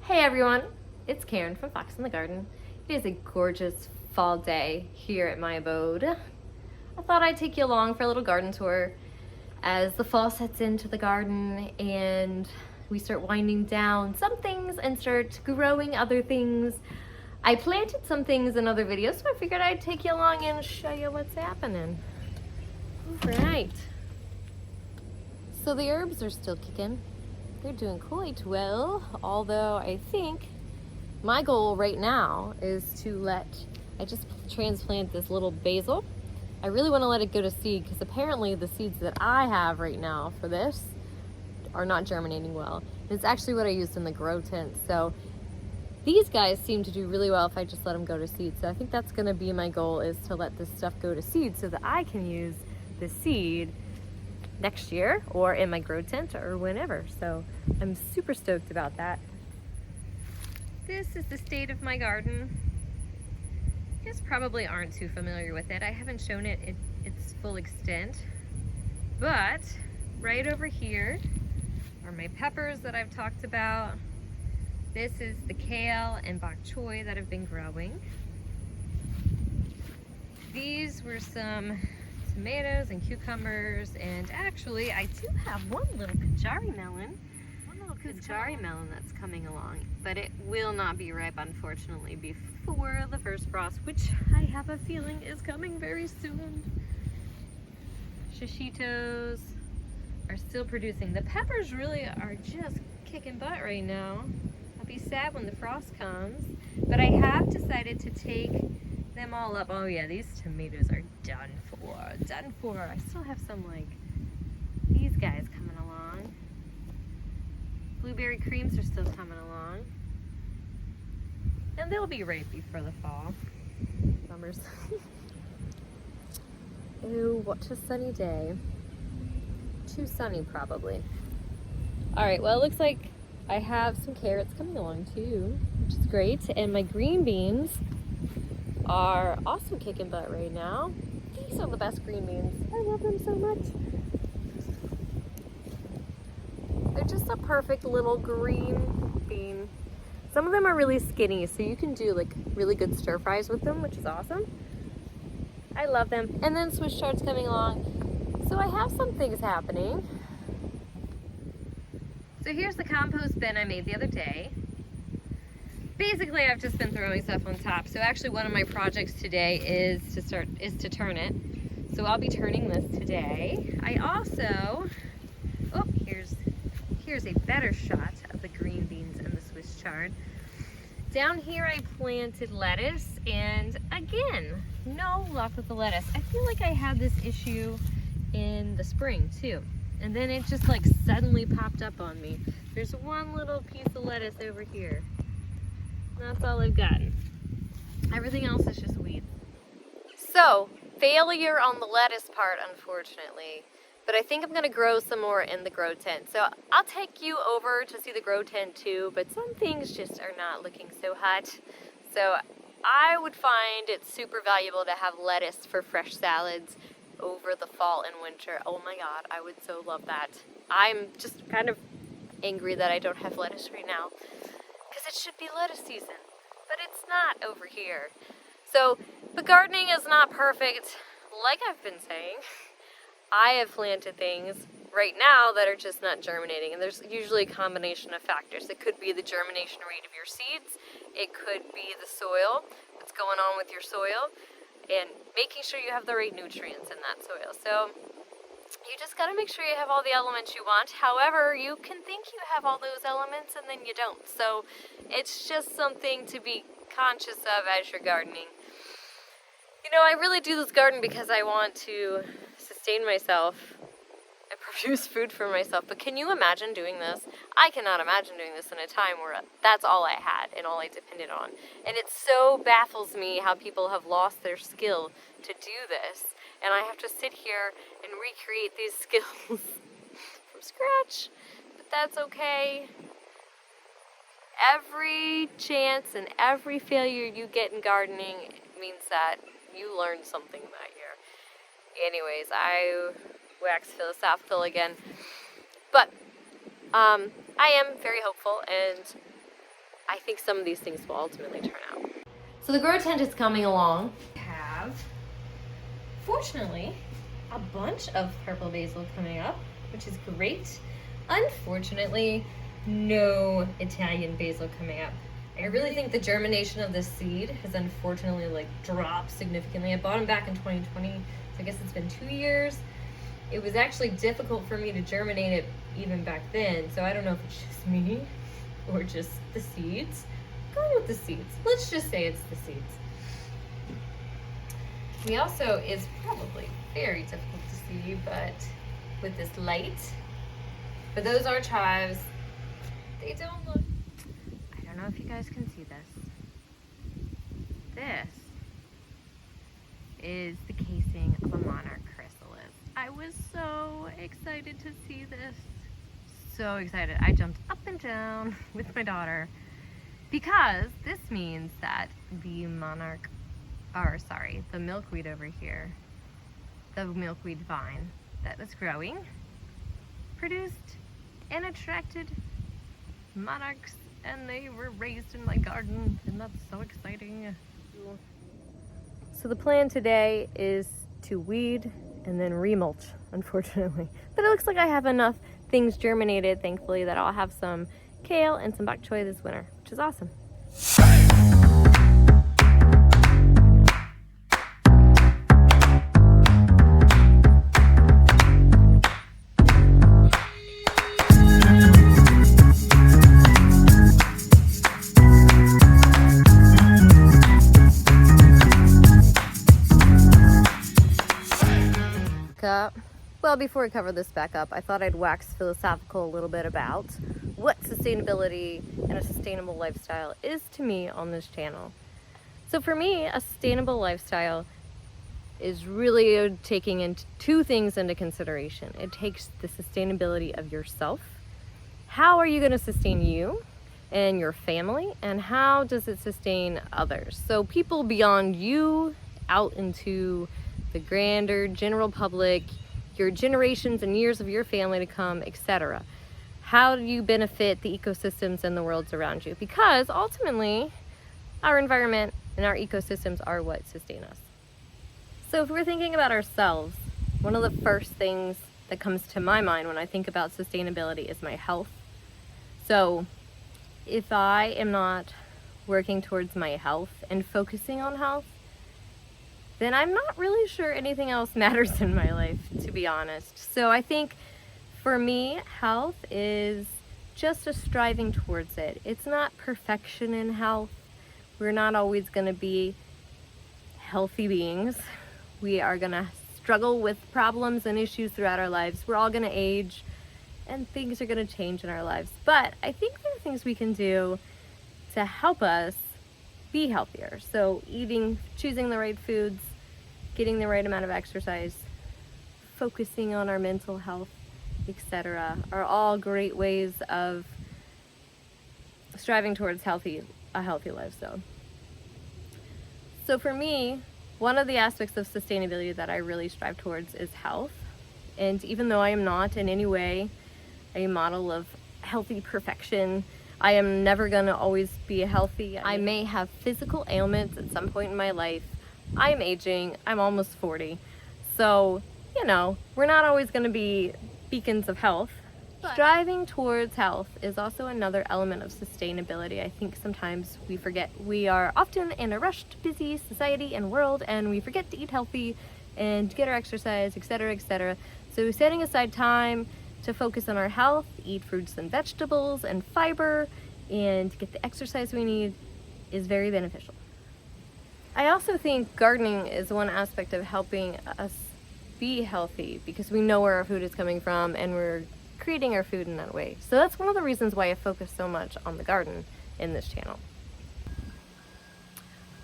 Hey everyone, it's Karen from Fox in the Garden. It is a gorgeous fall day here at my abode. I thought I'd take you along for a little garden tour as the fall sets into the garden and we start winding down some things and start growing other things. I planted some things in other videos, so I figured I'd take you along and show you what's happening. All right. So the herbs are still kicking. They're doing quite well, although I think my goal right now is to I just transplant this little basil. I really want to let it go to seed because apparently the seeds that I have right now for this are not germinating well. It's actually what I used in the grow tent. So these guys seem to do really well if I just let them go to seed. So I think that's going to be my goal, is to let this stuff go to seed so that I can use the seed next year or in my grow tent or whenever. So I'm super stoked about that. This is the state of my garden. You guys probably aren't too familiar with it. I haven't shown it in its full extent, but right over here are my peppers that I've talked about. This is the kale and bok choy that have been growing. These were some tomatoes and cucumbers, and actually I do have one little Kajari melon that's coming along, but it will not be ripe, unfortunately, before the first frost, which I have a feeling is coming very soon. Shishitos are still producing. The peppers really are just kicking butt right now. I'll be sad when the frost comes, but I have decided to take them all up. Oh yeah, these tomatoes are done for. I still have some like these guys coming along. Blueberry creams are still coming along. And they'll be ripe before the fall. Bummers. Ooh, what a sunny day. Too sunny probably. Alright, well it looks like I have some carrots coming along too, which is great. And my green beans are also kicking butt right now. These are the best green beans. I love them so much. They're just a perfect little green bean. Some of them are really skinny, so you can do like really good stir fries with them, which is awesome. I love them. And then Swiss chard's coming along. So I have some things happening. So here's the compost bin I made the other day. Basically, I've just been throwing stuff on top. So actually one of my projects today is to turn it. So I'll be turning this today. I also, here's a better shot of the green beans and the Swiss chard. Down here I planted lettuce, and again, no luck with the lettuce. I feel like I had this issue in the spring too. And then it just like suddenly popped up on me. There's one little piece of lettuce over here. That's all I've gotten. Everything else is just weeds. So, failure on the lettuce part, unfortunately. But I think I'm going to grow some more in the grow tent. So I'll take you over to see the grow tent too, but some things just are not looking so hot. So I would find it super valuable to have lettuce for fresh salads over the fall and winter. Oh my god, I would so love that. I'm just kind of angry that I don't have lettuce right now, because it should be lettuce season, but it's not over here. So the gardening is not perfect, like I've been saying. I have planted things right now that are just not germinating, and there's usually a combination of factors. It could be the germination rate of your seeds, it could be the soil, what's going on with your soil, and making sure you have the right nutrients in that soil. So you just got to make sure you have all the elements you want. However, you can think you have all those elements and then you don't. So it's just something to be conscious of as you're gardening. You know, I really do this garden because I want to sustain myself and produce food for myself. But can you imagine doing this? I cannot imagine doing this in a time where that's all I had and all I depended on. And it so baffles me how people have lost their skill to do this. And I have to sit here and recreate these skills from scratch. But that's okay. Every chance and every failure you get in gardening means that you learned something that year. Anyways, I wax philosophical again. But I am very hopeful, and I think some of these things will ultimately turn out. So the grow tent is coming along. We have, fortunately, a bunch of purple basil coming up, which is great. Unfortunately, no Italian basil coming up. I really think the germination of this seed has unfortunately like dropped significantly. I bought them back in 2020, so I guess it's been 2 years. It was actually difficult for me to germinate it even back then, so I don't know if it's just me or just the seeds. Going with the seeds. Let's just say it's the seeds. We also, it's probably very difficult to see, but with this light, but those are chives. They don't look, I don't know if you guys can see this. This is the casing of a monarch chrysalis. I was so excited to see this. So excited. I jumped up and down with my daughter because this means that the the milkweed over here, the milkweed vine that was growing, produced and attracted monarchs, and they were raised in my garden, and that's so exciting. So the plan today is to weed and then remulch, unfortunately. But it looks like I have enough things germinated, thankfully, that I'll have some kale and some bok choy this winter, which is awesome. Well, before we cover this back up, I thought I'd wax philosophical a little bit about what sustainability and a sustainable lifestyle is to me on this channel. So for me, a sustainable lifestyle is really taking two things into consideration. It takes the sustainability of yourself. How are you going to sustain you and your family, and how does it sustain others? So people beyond you, out into the grander general public, your generations and years of your family to come, etc. How do you benefit the ecosystems and the worlds around you? Because ultimately, our environment and our ecosystems are what sustain us. So if we're thinking about ourselves, one of the first things that comes to my mind when I think about sustainability is my health. So if I am not working towards my health and focusing on health, then I'm not really sure anything else matters in my life, to be honest. So I think for me, health is just a striving towards it. It's not perfection in health. We're not always going to be healthy beings. We are going to struggle with problems and issues throughout our lives. We're all going to age, and things are going to change in our lives. But I think there are things we can do to help us be healthier. So choosing the right foods, getting the right amount of exercise, focusing on our mental health, etc., are all great ways of striving towards a healthy lifestyle. So for me, one of the aspects of sustainability that I really strive towards is health. And even though I am not in any way a model of healthy perfection, I am never going to always be healthy. I may have physical ailments at some point in my life. I'm aging. I'm almost 40. So, we're not always going to be beacons of health. But striving towards health is also another element of sustainability. I think sometimes we forget. We are often in a rushed, busy society and world, and we forget to eat healthy and get our exercise, etc., etc. So setting aside time to focus on our health, eat fruits and vegetables and fiber, and get the exercise we need is very beneficial. I also think gardening is one aspect of helping us be healthy because we know where our food is coming from and we're creating our food in that way. So that's one of the reasons why I focus so much on the garden in this channel.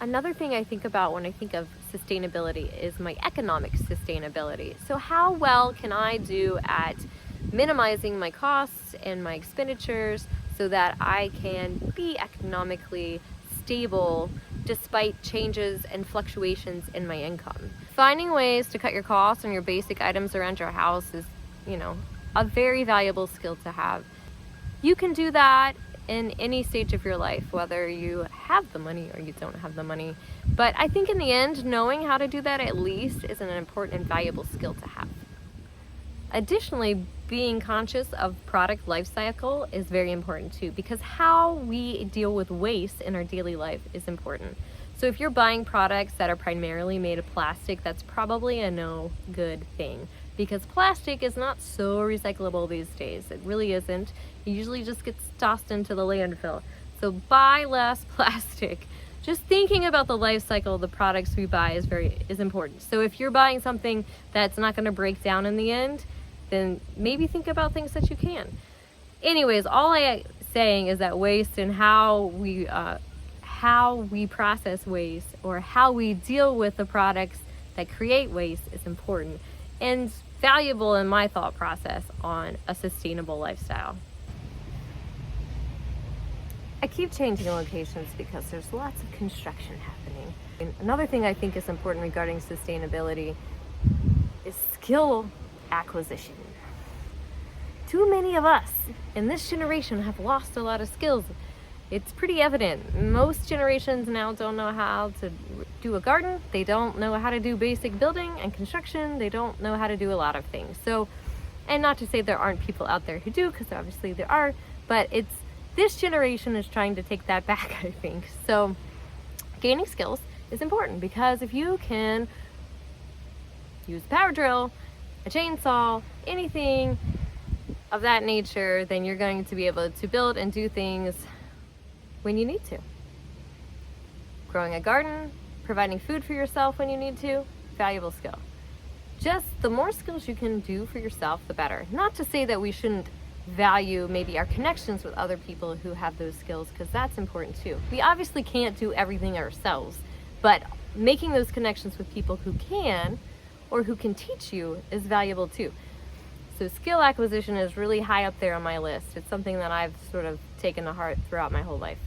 Another thing I think about when I think of sustainability is my economic sustainability. So how well can I do at minimizing my costs and my expenditures so that I can be economically stable despite changes and fluctuations in my income. Finding ways to cut your costs on your basic items around your house is, a very valuable skill to have. You can do that in any stage of your life, whether you have the money or you don't have the money. But I think in the end, knowing how to do that at least is an important and valuable skill to have. Additionally, being conscious of product life cycle is very important too, because how we deal with waste in our daily life is important. So if you're buying products that are primarily made of plastic, that's probably a no good thing, because plastic is not so recyclable these days. It really isn't. It usually just gets tossed into the landfill. So buy less plastic. Just thinking about the life cycle of the products we buy is important. So if you're buying something that's not going to break down in the end, then maybe think about things that you can. Anyways, all I'm saying is that waste and how we process waste, or how we deal with the products that create waste, is important and valuable in my thought process on a sustainable lifestyle. I keep changing locations because there's lots of construction happening. And another thing I think is important regarding sustainability is skill acquisition. Too many of us in this generation have lost a lot of skills. It's pretty evident. Most generations now don't know how to do a garden. They don't know how to do basic building and construction. They don't know how to do a lot of things. So, and not to say there aren't people out there who do, because obviously there are, but this generation is trying to take that back, I think. So gaining skills is important, because if you can use a power drill, a chainsaw, anything of that nature, then you're going to be able to build and do things when you need to. Growing a garden, providing food for yourself when you need to, valuable skill. Just the more skills you can do for yourself, the better. Not to say that we shouldn't value maybe our connections with other people who have those skills, because that's important too. We obviously can't do everything ourselves, but making those connections with people who can, or who can teach you, is valuable too. So skill acquisition is really high up there on my list. It's something that I've sort of taken to heart throughout my whole life.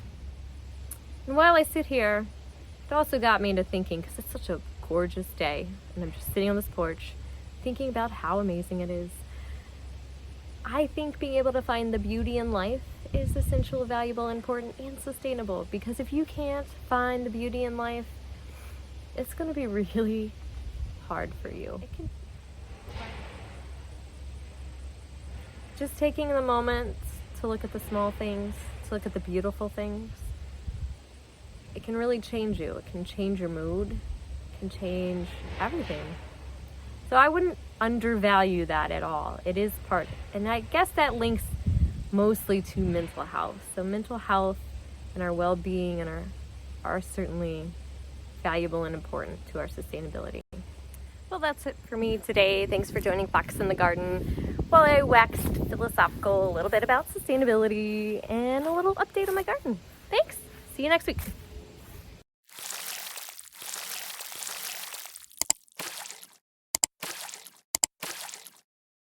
And while I sit here, it also got me into thinking, because it's such a gorgeous day, and I'm just sitting on this porch thinking about how amazing it is. I think being able to find the beauty in life is essential, valuable, important, and sustainable, because if you can't find the beauty in life, it's going to be really hard for you. Just taking the moment to look at the small things, to look at the beautiful things, it can really change you. It can change your mood. It can change everything. So I wouldn't undervalue that at all. It is part, and I guess that links mostly to mental health. So mental health and our well-being are certainly valuable and important to our sustainability. Well, that's it for me today. Thanks for joining Fox in the Garden while I waxed philosophical a little bit about sustainability and a little update on my garden. Thanks. See you next week.